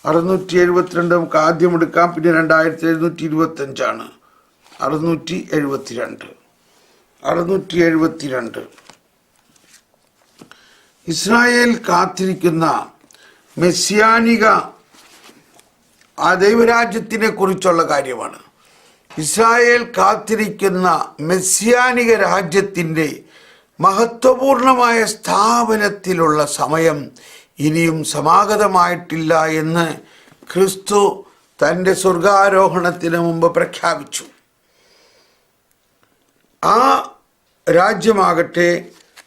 672 നമുക്ക് ആദ്യം എടുക്കാം, പിന്നെ 2725. 672 ഇസ്രായേൽ കാത്തിരിക്കുന്ന മെസ്സിയാനിക ആ ദൈവരാജ്യത്തിനെ കുറിച്ചുള്ള കാര്യമാണ്. ഇസ്രായേൽ കാത്തിരിക്കുന്ന മെസ്സിയാനിക രാജ്യത്തിൻ്റെ മഹത്വപൂർണമായ സ്ഥാപനത്തിലുള്ള സമയം ഇനിയും സമാഗതമായിട്ടില്ല എന്ന് ക്രിസ്തു തൻ്റെ സ്വർഗാരോഹണത്തിന് മുമ്പ് പ്രഖ്യാപിച്ചു. രാജ്യമാകട്ടെ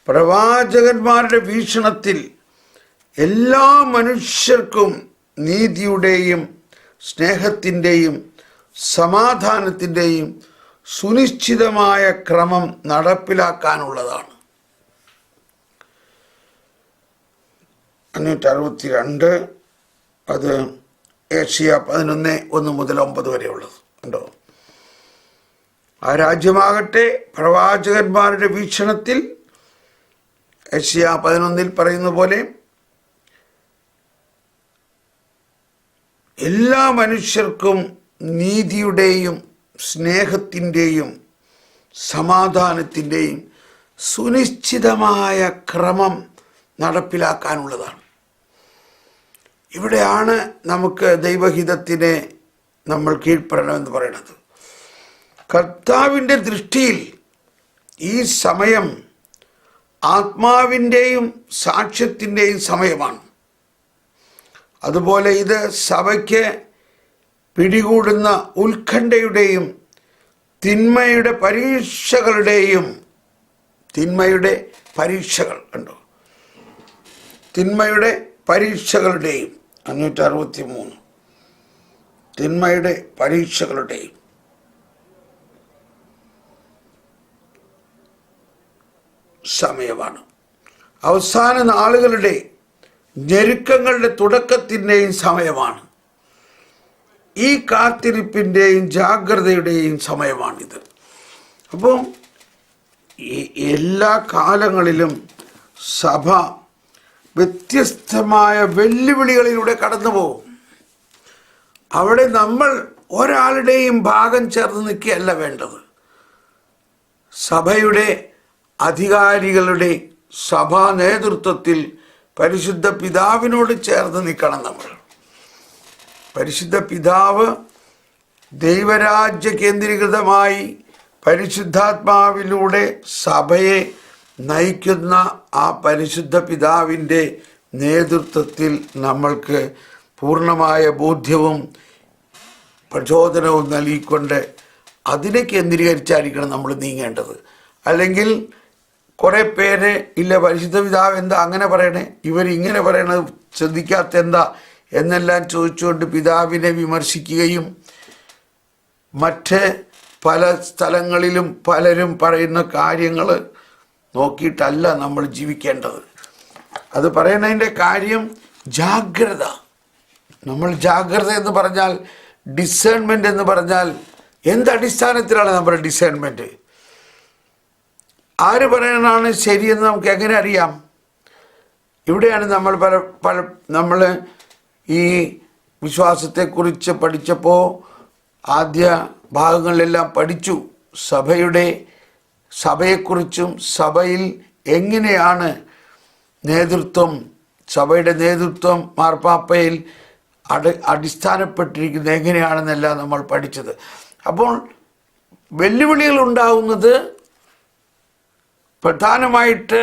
പ്രവാചകന്മാരുടെ വീക്ഷണത്തിൽ എല്ലാ മനുഷ്യർക്കും നീതിയുടെയും സ്നേഹത്തിൻ്റെയും സമാധാനത്തിൻ്റെയും സുനിശ്ചിതമായ ക്രമം നടപ്പിലാക്കാനുള്ളതാണ്. 562 അത് ഏഷ്യ 11:1-9 വരെയുള്ളത് ഉണ്ടോ? ആ രാജ്യമാകട്ടെ പ്രവാചകന്മാരുടെ വീക്ഷണത്തിൽ ഏഷ്യ 11 പറയുന്ന പോലെ എല്ലാ മനുഷ്യർക്കും നീതിയുടെയും സ്നേഹത്തിൻ്റെയും സമാധാനത്തിൻ്റെയും സുനിശ്ചിതമായ ക്രമം നടപ്പിലാക്കാനുള്ളതാണ്. ഇവിടെയാണ് നമുക്ക് ദൈവഹിതത്തിനെ നമ്മൾ കീഴ്പ്പെടണമെന്ന് പറയുന്നത്. കർത്താവിൻ്റെ ദൃഷ്ടിയിൽ ഈ സമയം ആത്മാവിൻ്റെയും സാക്ഷ്യത്തിൻ്റെയും സമയമാണ്. അതുപോലെ ഇത് സഭയ്ക്ക് പിടികൂടുന്ന ഉത്കണ്ഠയുടെയും തിന്മയുടെ പരീക്ഷകൾ കണ്ടോ, തിന്മയുടെ പരീക്ഷകളുടെയും 563 തിന്മയുടെ പരീക്ഷകളുടെയും സമയമാണ്. അവസാന നാളുകളുടെ ഞെരുക്കങ്ങളുടെ തുടക്കത്തിൻ്റെയും സമയമാണ്. ഈ കാത്തിരിപ്പിൻ്റെയും ജാഗ്രതയുടെയും സമയമാണിത്. അപ്പം എല്ലാ കാലങ്ങളിലും സഭ വ്യത്യസ്തമായ വെല്ലുവിളികളിലൂടെ കടന്നു പോകും. അവിടെ നമ്മൾ ഒരാളുടെയും ഭാഗം ചേർന്ന് നിൽക്കുകയല്ല വേണ്ടത്. സഭയുടെ അധികാരികളുടെ സഭാ നേതൃത്വത്തിൽ പരിശുദ്ധ പിതാവിനോട് ചേർന്ന് നിൽക്കണം നമ്മൾ. പരിശുദ്ധ പിതാവ് ദൈവരാജ്യ കേന്ദ്രീകൃതമായി പരിശുദ്ധാത്മാവിലൂടെ സഭയെ നയിക്കുന്ന ആ പരിശുദ്ധ പിതാവിൻ്റെ നേതൃത്വത്തിൽ നമ്മൾക്ക് പൂർണ്ണമായ ബോധ്യവും പ്രചോദനവും നൽകിക്കൊണ്ട് അതിനെ കേന്ദ്രീകരിച്ചായിരിക്കണം നമ്മൾ നീങ്ങേണ്ടത്. അല്ലെങ്കിൽ കുറേ പേര് ഇല്ല പരിശുദ്ധ പിതാവ് എന്താ അങ്ങനെ പറയണേ, ഇവരിങ്ങനെ പറയണത് ശ്രദ്ധിക്കാത്ത എന്താ എന്നെല്ലാം ചോദിച്ചുകൊണ്ട് പിതാവിനെ വിമർശിക്കുകയും മറ്റ് പല സ്ഥലങ്ങളിലും പലരും പറയുന്ന കാര്യങ്ങൾ നോക്കിയിട്ടല്ല നമ്മൾ ജീവിക്കേണ്ടത്. അത് പറയുന്നതിൻ്റെ കാര്യം ജാഗ്രത. നമ്മൾ ജാഗ്രത എന്ന് പറഞ്ഞാൽ, ഡിസേൺമെൻ്റ് എന്ന് പറഞ്ഞാൽ എന്തടിസ്ഥാനത്തിലാണ് നമ്മുടെ ഡിസേൺമെൻറ്റ്? ആര് പറയാനാണ് ശരിയെന്ന് നമുക്ക് എങ്ങനെ അറിയാം? ഇവിടെയാണ് നമ്മൾ നമ്മൾ ഈ വിശ്വാസത്തെക്കുറിച്ച് പഠിച്ചപ്പോൾ ആദ്യ ഭാഗങ്ങളിലെല്ലാം പഠിച്ചു. സഭയെക്കുറിച്ചും സഭയിൽ എങ്ങനെയാണ് സഭയുടെ നേതൃത്വം മാർപ്പാപ്പയിൽ അടിസ്ഥാനപ്പെട്ടിരിക്കുന്നത് എങ്ങനെയാണെന്നെല്ലാം നമ്മൾ പഠിച്ചത്. അപ്പോൾ വെല്ലുവിളികൾ ഉണ്ടാകുന്നത് പ്രധാനമായിട്ട്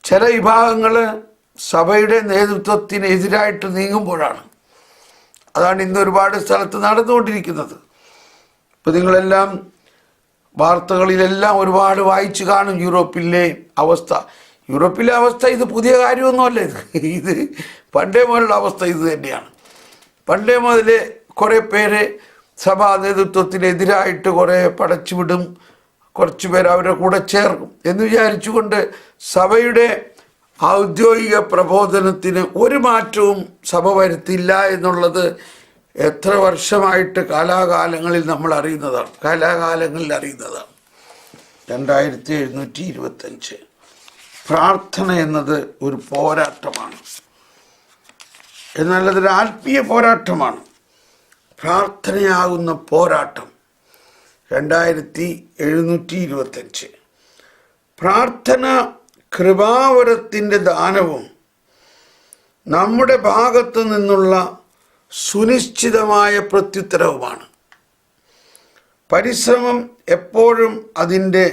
ചില വിഭാഗങ്ങൾ സഭയുടെ നേതൃത്വത്തിനെതിരായിട്ട് നീങ്ങുമ്പോഴാണ്. അതാണ് ഇന്ന് ഒരുപാട് സ്ഥലത്ത് നടന്നുകൊണ്ടിരിക്കുന്നത്. ഇപ്പം നിങ്ങളെല്ലാം വാർത്തകളിലെല്ലാം ഒരുപാട് വായിച്ചു കാണും യൂറോപ്പിലെ അവസ്ഥ. ഇത് പുതിയ കാര്യമൊന്നുമല്ല. ഇത് പണ്ടേ മുതലുള്ള അവസ്ഥ ഇത് തന്നെയാണ്. പണ്ടേ മുതലേ കുറേ പേര് സഭാ നേതൃത്വത്തിനെതിരായിട്ട് കുറേ പടച്ചുവിടും, കുറച്ച് പേർ അവരുടെ കൂടെ ചേർക്കും എന്ന് വിചാരിച്ചുകൊണ്ട് സഭയുടെ ഔദ്യോഗിക പ്രബോധനത്തിന് ഒരു മാറ്റവും സഭ വരുത്തില്ല എന്നുള്ളത് എത്ര വർഷമായിട്ട് കാലാകാലങ്ങളിൽ അറിയുന്നതാണ്. 2725 പ്രാർത്ഥന എന്നത് ഒരു പോരാട്ടമാണ്. എന്നാൽ അതൊരു ആത്മീയ പോരാട്ടമാണ്. പ്രാർത്ഥനയാകുന്ന പോരാട്ടം 2725. പ്രാർത്ഥന കൃപാവരത്തിൻ്റെ ദാനവും നമ്മുടെ ഭാഗത്തു നിന്നുള്ള സുനിശ്ചിതമായ പ്രത്യുത്തരവുമാണ്. പരിശ്രമം എപ്പോഴും അതിൻ്റെ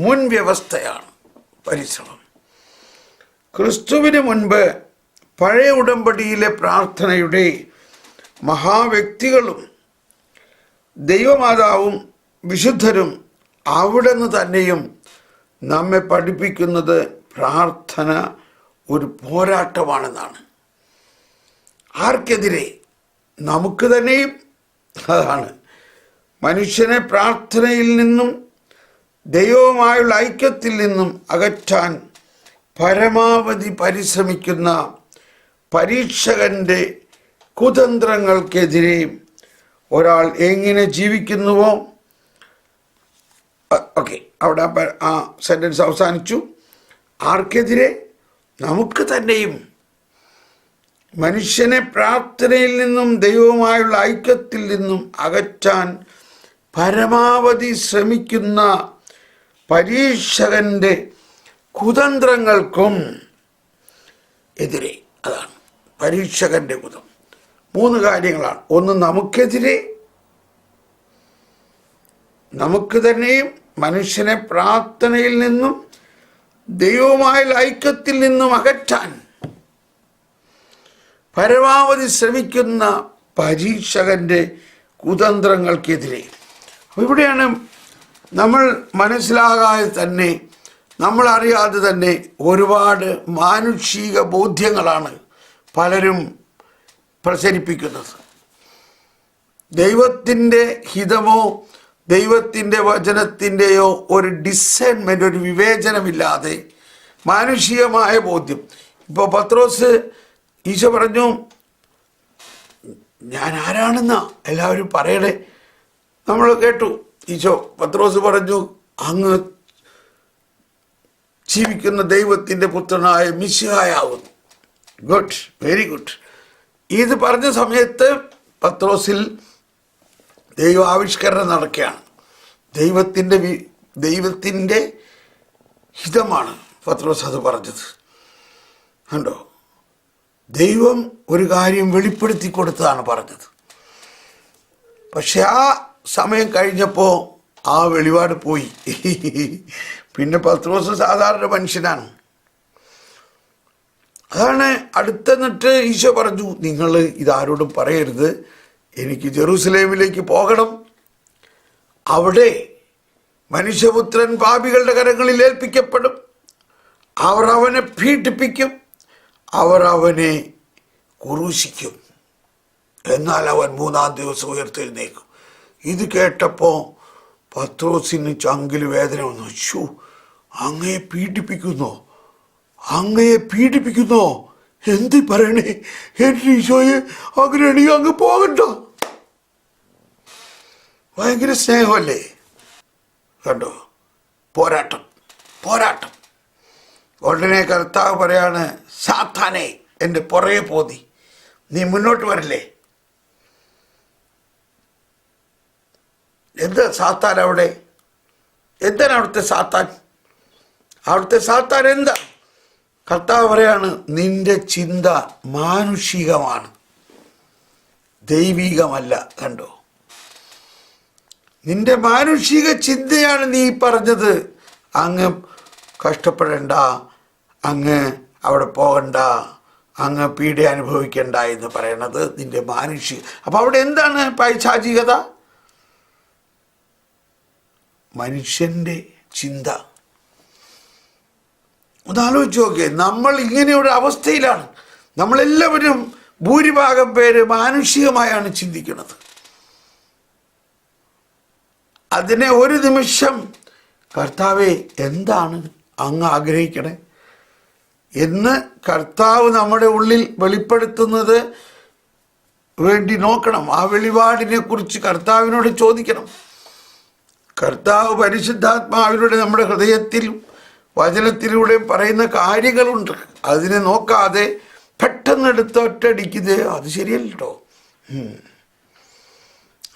മുൻവ്യവസ്ഥയാണ്. പരിശ്രമം ക്രിസ്തുവിന് മുൻപ് പഴയ ഉടമ്പടിയിലെ പ്രാർത്ഥനയുടെ മഹാവ്യക്തികളും ദൈവമാതാവും വിശുദ്ധരും അവിടെ നിന്ന് തന്നെയും നമ്മെ പഠിപ്പിക്കുന്നത് പ്രാർത്ഥന ഒരു പോരാട്ടമാണെന്നാണ്. ആർക്കെതിരെ? നമുക്ക് തന്നെയും. അതാണ് മനുഷ്യനെ പ്രാർത്ഥനയിൽ നിന്നും ദൈവവുമായുള്ള ഐക്യത്തിൽ നിന്നും അകറ്റാൻ പരമാവധി പരിശ്രമിക്കുന്ന പരീക്ഷകന്റെ കുതന്ത്രങ്ങൾക്കെതിരെ ഒരാൾ എങ്ങനെ ജീവിക്കുന്നുവോ, ഓക്കെ, അവിടെ ആ സെന്റൻസ് അവസാനിച്ചു. ആർക്കെതിരെ? നമുക്ക് തന്നെയും. മനുഷ്യനെ പ്രാർത്ഥനയിൽ നിന്നും ദൈവവുമായുള്ള ഐക്യത്തിൽ നിന്നും അകറ്റാൻ പരമാവധി ശ്രമിക്കുന്ന പരീക്ഷകന്റെ കുതന്ത്രങ്ങൾക്കും എതിരെ. അതാണ് പരീക്ഷകന്റെ കുതം. 3 കാര്യങ്ങളാണ്. ഒന്ന്, നമുക്കെതിരെ, നമുക്ക് തന്നെയും മനുഷ്യനെ പ്രാർത്ഥനയിൽ നിന്നും ദൈവവുമായുള്ള ഐക്യത്തിൽ നിന്നും അകറ്റാൻ പരമാവധി ശ്രമിക്കുന്ന പരീക്ഷകന്റെ കുതന്ത്രങ്ങൾക്കെതിരെ. ഇവിടെയാണ് നമ്മൾ മനസ്സിലാകാതെ തന്നെ, നമ്മൾ അറിയാതെ തന്നെ ഒരുപാട് മാനുഷിക ബോധ്യങ്ങളാണ് പലരും പ്രചരിപ്പിക്കുന്നത്. ദൈവത്തിൻ്റെ ഹിതമോ ദൈവത്തിൻ്റെ വചനത്തിൻ്റെയോ ഒരു ഡിസൈൻമെൻ്റ്, ഒരു വിവേചനമില്ലാതെ മാനുഷികമായ ബോധ്യം. ഇപ്പോൾ പത്രോസ്, ഈശോ പറഞ്ഞു, ഞാൻ ആരാണെന്നാ എല്ലാവരും പറയണേ. നമ്മൾ കേട്ടു. ഈശോ പത്രോസ് പറഞ്ഞു, അങ്ങ് ജീവിക്കുന്ന ദൈവത്തിൻ്റെ പുത്രനായ മിശിഹായാവുന്നു. Good, very good. ഇത് പറഞ്ഞ സമയത്ത് പത്രോസിൽ ദൈവ ആവിഷ്കരണം നടക്കുകയാണ്. ദൈവത്തിൻ്റെ ഹിതമാണ് പത്രോസ് അത് പറഞ്ഞത്. കണ്ടോ, ദൈവം ഒരു കാര്യം വെളിപ്പെടുത്തി കൊടുത്തതാണ് പറഞ്ഞത്. പക്ഷെ ആ സമയം കഴിഞ്ഞപ്പോൾ ആ വെളിപാട് പോയി. പിന്നെ പത്രോസ് സാധാരണ മനുഷ്യനാണ്. അതാണ് അടുത്തെന്നിട്ട് ഈശോ പറഞ്ഞു, നിങ്ങൾ ഇതാരോടും പറയരുത്, എനിക്ക് ജെറൂസലേമിലേക്ക് പോകണം, അവിടെ മനുഷ്യപുത്രൻ പാപികളുടെ കരങ്ങളിൽ ഏൽപ്പിക്കപ്പെടും, അവർ അവനെ പീഡിപ്പിക്കും, അവർ അവനെ ക്രൂശിക്കും, എന്നാൽ അവൻ 3-ാം ദിവസം ഉയർത്തെഴുന്നേക്കും. ഇത് കേട്ടപ്പോൾ പത്രോസിന് ചങ്കിൽ വേദന വന്നു. ശോ, അങ്ങയെ പീഡിപ്പിക്കുന്നോ, അങ്ങയെ പീഡിപ്പിക്കുന്നോ, എന്ത് പറയണേ എൻ്റെ ഈശോയെ, അങ്ങനെയാണെങ്കിൽ അങ്ങ് പോകണ്ട. ഭയങ്കര സ്നേഹമല്ലേ. കണ്ടോ, പോരാട്ടം. ഉടനെ കർത്താവ് പറയാണ്, സാത്താനെ എൻ്റെ പുറകെ പോതി, നീ മുന്നോട്ട് വരല്ലേ. എന്താ സാത്താൻ അവിടെ? എന്താണ് അവിടുത്തെ സാത്താൻ? അവിടുത്തെ സാത്താൻ എന്താ? കർത്താവ് പറയാണ്, നിന്റെ ചിന്ത മാനുഷികമാണ്, ദൈവികമല്ല. കണ്ടോ, നിന്റെ മാനുഷിക ചിന്തയാണ് നീ പറഞ്ഞത്. അങ്ങ് കഷ്ടപ്പെടണ്ട, അങ്ങ് അവിടെ പോകണ്ട, അങ്ങ് പീഡ അനുഭവിക്കണ്ട എന്ന് പറയണത് നിന്റെ മാനുഷിക. അപ്പം അവിടെ എന്താണ് പൈശാചികത? മനുഷ്യൻ്റെ ചിന്ത. ഒന്നാലോചിച്ച് നോക്കിയേ, നമ്മൾ ഇങ്ങനെയൊരു അവസ്ഥയിലാണ്. നമ്മളെല്ലാവരും ഭൂരിഭാഗം പേര് മാനുഷികമായാണ് ചിന്തിക്കുന്നത്. അതിനെ ഒരു നിമിഷം കർത്താവെ എന്താണ് അങ്ങ് ആഗ്രഹിക്കണേ എന്ന് കർത്താവ് നമ്മുടെ ഉള്ളിൽ വെളിപ്പെടുത്തുന്നത് വേണ്ടി നോക്കണം. ആ വെളിപാടിനെ കുറിച്ച് കർത്താവിനോട് ചോദിക്കണം. കർത്താവ് പരിശുദ്ധാത്മാവിലൂടെ നമ്മുടെ ഹൃദയത്തിലും വചനത്തിലൂടെ പറയുന്ന കാര്യങ്ങളുണ്ട്. അതിനെ നോക്കാതെ പെട്ടെന്ന് എടുത്ത് ഒറ്റയടിക്കുന്നത് അത് ശരിയല്ല കേട്ടോ,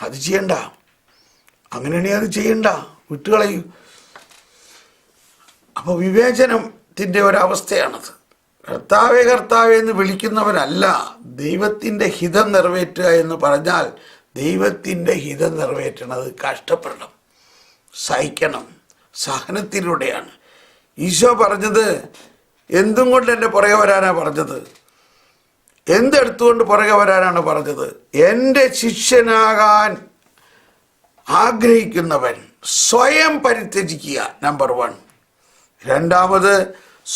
അത് ചെയ്യണ്ട, അങ്ങനെയാണെങ്കിൽ അത് ചെയ്യണ്ട, വിട്ടുകളയും. അപ്പോൾ വിവേചനത്തിൻ്റെ ഒരവസ്ഥയാണത്. കർത്താവേ കർത്താവേ എന്ന് വിളിക്കുന്നവരല്ല, ദൈവത്തിൻ്റെ ഹിതം നിറവേറ്റുക എന്ന് പറഞ്ഞാൽ ദൈവത്തിൻ്റെ ഹിതം നിറവേറ്റണത് കഷ്ടപ്പെടണം, സഹിക്കണം, സഹനത്തിലൂടെയാണ്. ഈശോ പറഞ്ഞത് എന്തും കൊണ്ട് എൻ്റെ പുറകെ വരാനാണ് പറഞ്ഞത്, എന്തെടുത്തുകൊണ്ട് പുറകെ വരാനാണ് പറഞ്ഞത്? എൻ്റെ ശിഷ്യനാകാൻ ആഗ്രഹിക്കുന്നവൻ സ്വയം പരിത്യജിക്കുക, നമ്പർ 1. രണ്ടാമത്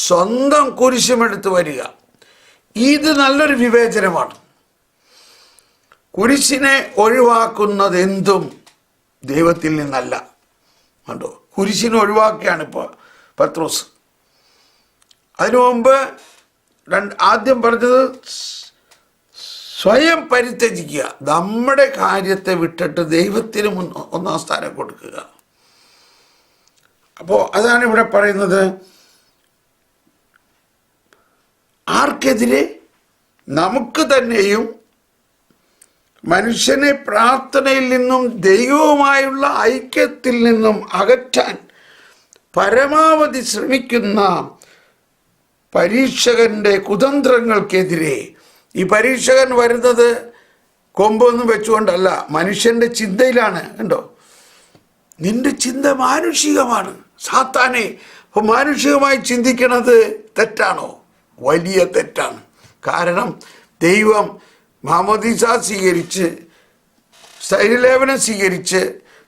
സ്വന്തം കുരിശുമെടുത്ത് വരിക. ഇത് നല്ലൊരു വിവേചനമാണ്. കുരിശിനെ ഒഴിവാക്കുന്നത് എന്തും ദൈവത്തിൽ നിന്നല്ല. കണ്ടോ, കുരിശിനെ ഒഴിവാക്കുകയാണ് ഇപ്പോൾ പത്രോസ്. അതിനു മുമ്പ് ആദ്യം പറഞ്ഞത് സ്വയം പരിത്യജിക്കുക, നമ്മുടെ കാര്യത്തെ വിട്ടിട്ട് ദൈവത്തിന് ഒന്നാം സ്ഥാനം കൊടുക്കുക. അപ്പോൾ അതാണ് ഇവിടെ പറയുന്നത്. ആർക്കെതിരെ? നമുക്ക് തന്നെയും. മനുഷ്യനെ പ്രാർത്ഥനയിൽ നിന്നും ദൈവവുമായുള്ള ഐക്യത്തിൽ നിന്നും അകറ്റാൻ പരമാവധി ശ്രമിക്കുന്ന പരീക്ഷകന്റെ കുതന്ത്രങ്ങൾക്കെതിരെ. ഈ പരീക്ഷകൻ വരുന്നത് കൊമ്പൊന്നും വെച്ചുകൊണ്ടല്ല, മനുഷ്യന്റെ ചിന്തയിലാണ്. കണ്ടോ, നിന്റെ ചിന്ത മാനുഷികമാണ്. സാത്താനെ, അപ്പോൾ മാനുഷികമായി ചിന്തിക്കണത് തെറ്റാണോ? വലിയ തെറ്റാണ്. കാരണം ദൈവം മാമോദീസ സ്വീകരിച്ച്, സ്ഥൈര്യലേപനം സ്വീകരിച്ച്,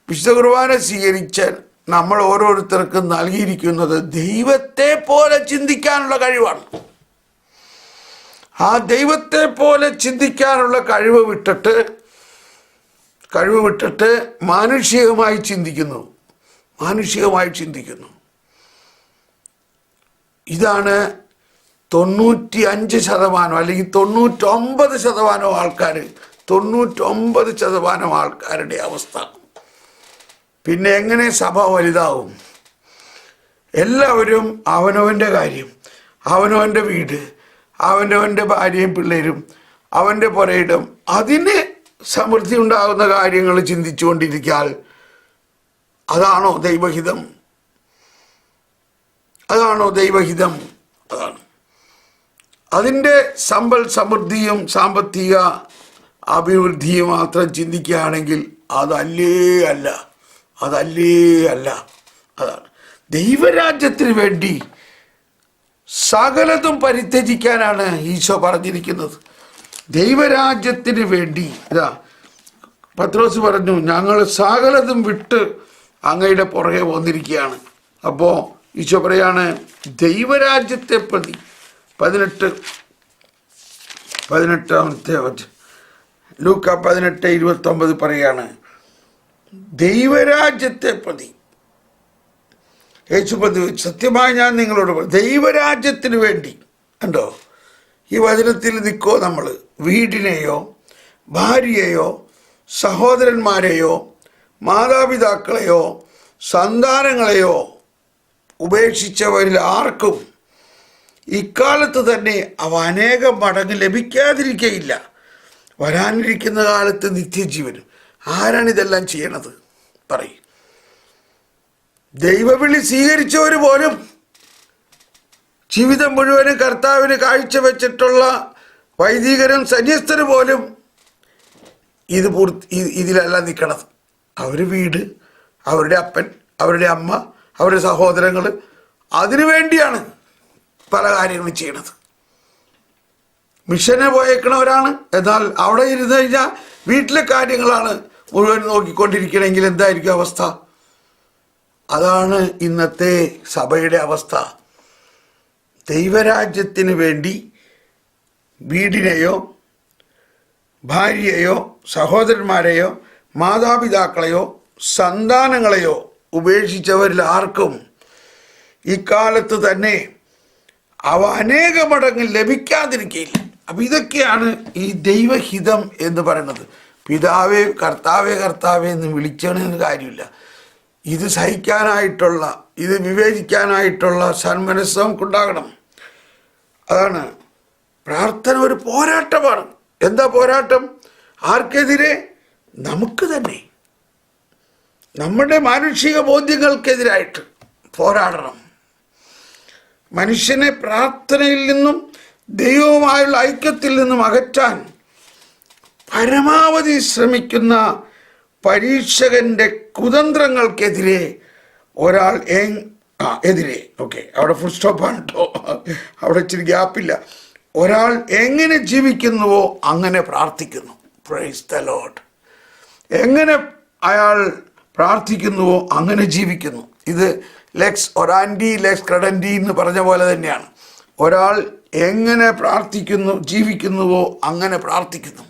വിശുദ്ധ കുർബാന സ്വീകരിച്ച് നമ്മൾ ഓരോരുത്തർക്കും നൽകിയിരിക്കുന്നത് ദൈവത്തെ പോലെ ചിന്തിക്കാനുള്ള കഴിവാണ്. ആ ദൈവത്തെ പോലെ ചിന്തിക്കാനുള്ള കഴിവ് വിട്ടിട്ട് മാനുഷികമായി ചിന്തിക്കുന്നു. ഇതാണ് 95% അല്ലെങ്കിൽ 99% ആൾക്കാർ, 99% ആൾക്കാരുടെ അവസ്ഥ. പിന്നെ എങ്ങനെ സഭ വലുതാവും? എല്ലാവരും അവനവൻ്റെ കാര്യം, അവനവൻ്റെ വീട്, അവനവൻ്റെ ഭാര്യയും പിള്ളേരും, അവൻ്റെ പുരയിടം, അതിന് സമൃദ്ധി ഉണ്ടാകുന്ന കാര്യങ്ങൾ ചിന്തിച്ചുകൊണ്ടിരിക്കാൻ അതാണോ ദൈവഹിതം? അതാണ് അതിൻ്റെ സമൃദ്ധിയും സാമ്പത്തിക അഭിവൃദ്ധിയും മാത്രം ചിന്തിക്കുകയാണെങ്കിൽ അതല്ലേ അല്ല. അതാണ് ദൈവരാജ്യത്തിന് വേണ്ടി സകലതും പരിത്യജിക്കാനാണ് ഈശോ പറഞ്ഞിരിക്കുന്നത്. ദൈവരാജ്യത്തിന് വേണ്ടി ഇതാ പത്രോസ് പറഞ്ഞു, ഞങ്ങൾ സകലതും വിട്ട് അങ്ങയുടെ പുറകെ വന്നിരിക്കുകയാണ്. അപ്പോൾ ഈശോ പറയാണ്, ദൈവരാജ്യത്തെ പ്രതി 18 ലൂക്ക 18:29 പറയാണ്, ദൈവരാജ്യത്തെ പ്രതി. യേശു സത്യമായി ഞാൻ നിങ്ങളോട് ദൈവരാജ്യത്തിന് വേണ്ടി. കണ്ടോ, ഈ വചനത്തിൽ നിൽക്കോ നമ്മൾ വീടിനെയോ ഭാര്യയെയോ സഹോദരന്മാരെയോ മാതാപിതാക്കളെയോ സന്താനങ്ങളെയോ ഉപേക്ഷിച്ചവരിൽ ആർക്കും ഇക്കാലത്ത് തന്നെ അവ അനേകം മടങ്ങ് ലഭിക്കാതിരിക്കയില്ല. വരാനിരിക്കുന്ന കാലത്ത് നിത്യജീവനും. ആരാണിതെല്ലാം ചെയ്യണത്? പറയും. ദൈവവിളി സ്വീകരിച്ചവർ പോലും, ജീവിതം മുഴുവനും കർത്താവിന് കാഴ്ചവെച്ചിട്ടുള്ള വൈദികരും സന്യസ്തരും പോലും ഇതിലല്ല നിൽക്കണത്. അവർ വീട്, അവരുടെ അപ്പൻ, അവരുടെ അമ്മ, അവരുടെ സഹോദരങ്ങൾ, അതിനു വേണ്ടിയാണ് പല കാര്യങ്ങളും ചെയ്യണത്. മിഷനെ പോയേക്കണവരാണ്. എന്നാൽ അവിടെ ഇരുന്ന് കഴിഞ്ഞാൽ വീട്ടിലെ കാര്യങ്ങളാണ് മുഴുവൻ നോക്കിക്കൊണ്ടിരിക്കണമെങ്കിൽ എന്തായിരിക്കും അവസ്ഥ? അതാണ് ഇന്നത്തെ സഭയുടെ അവസ്ഥ. ദൈവരാജ്യത്തിന് വേണ്ടി വീടിനെയോ ഭാര്യയെയോ സഹോദരന്മാരെയോ മാതാപിതാക്കളെയോ സന്താനങ്ങളെയോ ഉപേക്ഷിച്ചവരിൽ ആർക്കും ഇക്കാലത്ത് തന്നെ അവ അനേക മടങ്ങ് ലഭിക്കാതിരിക്കയില്ല. അപ്പം ഇതൊക്കെയാണ് ഈ ദൈവഹിതം എന്ന് പറയുന്നത്. പിതാവേ കർത്താവേ കർത്താവേ എന്ന് വിളിച്ചണെന്ന് കാര്യമില്ല. ഇത് സഹിക്കാനായിട്ടുള്ള, ഇത് വിവേചിക്കാനായിട്ടുള്ള സന്മനസ്സ് നമുക്കുണ്ടാകണം. അതാണ് പ്രാർത്ഥന. ഒരു പോരാട്ടമാണ്. എന്താ പോരാട്ടം? ആർക്കെതിരെ? നമുക്ക് തന്നെ. നമ്മുടെ മാനുഷിക ബോധ്യങ്ങൾക്കെതിരായിട്ട് പോരാടണം. മനുഷ്യനെ പ്രാർത്ഥനയിൽ നിന്നും ദൈവവുമായുള്ള ഐക്യത്തിൽ നിന്നും അകറ്റാൻ പരമാവധി ശ്രമിക്കുന്ന പരീക്ഷകന്റെ കുതന്ത്രങ്ങൾക്കെതിരെ ഒരാൾ എതിരെ. ഓക്കെ, അവിടെ ഫുൾ സ്റ്റോപ്പാണ് കേട്ടോ, അവിടെ ഇച്ചിരി ഗ്യാപ്പില്ല. ഒരാൾ എങ്ങനെ ജീവിക്കുന്നുവോ അങ്ങനെ പ്രാർത്ഥിക്കുന്നു. Praise the Lord. എങ്ങനെ അയാൾ പ്രാർത്ഥിക്കുന്നുവോ അങ്ങനെ ജീവിക്കുന്നു. ഇത് ലെക്സ് ഒറാൻഡി ലെക്സ് ക്രെഡൻഡി എന്ന് പറഞ്ഞ പോലെ തന്നെയാണ്. ഒരാൾ എങ്ങനെ പ്രാർത്ഥിക്കുന്നു ജീവിക്കുന്നുവോ അങ്ങനെ പ്രാർത്ഥിക്കുന്നു.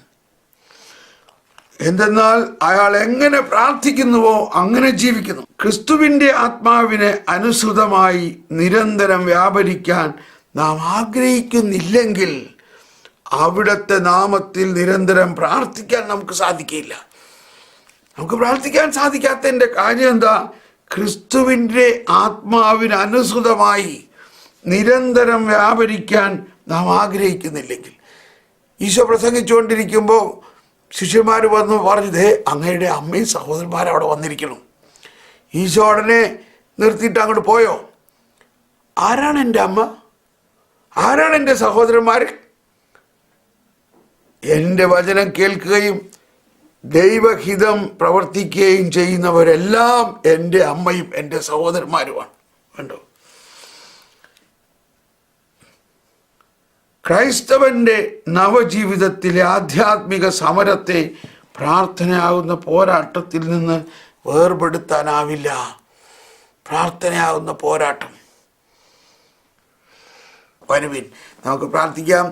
എന്തെന്നാൽ അയാൾ എങ്ങനെ പ്രാർത്ഥിക്കുന്നുവോ അങ്ങനെ ജീവിക്കുന്നു. ക്രിസ്തുവിൻ്റെ ആത്മാവിന് അനുസൃതമായി നിരന്തരം വ്യാപരിക്കാൻ നാം ആഗ്രഹിക്കുന്നില്ലെങ്കിൽ അവിടുത്തെ നാമത്തിൽ നിരന്തരം പ്രാർത്ഥിക്കാൻ നമുക്ക് സാധിക്കില്ല. നമുക്ക് പ്രാർത്ഥിക്കാൻ സാധിക്കാത്തതിൻ്റെ കാര്യം എന്താ? ക്രിസ്തുവിൻ്റെ ആത്മാവിന് അനുസൃതമായി നിരന്തരം വ്യാപരിക്കാൻ നാം ആഗ്രഹിക്കുന്നില്ലെങ്കിൽ. ഈശോ പ്രസംഗിച്ചുകൊണ്ടിരിക്കുമ്പോൾ ശിഷ്യന്മാർ വന്ന് പറഞ്ഞത്, അങ്ങയുടെ അമ്മയും സഹോദരന്മാരും അവിടെ വന്നിരിക്കണം. ഈശോ ഉടനെ നിർത്തിയിട്ട് അങ്ങോട്ട് പോയോ? ആരാണ് എൻ്റെ അമ്മ? ആരാണ് എൻ്റെ സഹോദരന്മാർ? എൻ്റെ വചനം കേൾക്കുകയും ദൈവഹിതം പ്രവർത്തിക്കുകയും ചെയ്യുന്നവരെല്ലാം എൻ്റെ അമ്മയും എൻ്റെ സഹോദരന്മാരുമാണ്. കണ്ടോ? ക്രൈസ്തവൻ്റെ നവജീവിതത്തിലെ ആധ്യാത്മിക സമരത്തെ പ്രാർത്ഥനയാകുന്ന പോരാട്ടത്തിൽ നിന്ന് വേർപെടുത്താനാവില്ല. പ്രാർത്ഥനയാകുന്ന പോരാട്ടം. വരുവിൻ, നമുക്ക് പ്രാർത്ഥിക്കാം.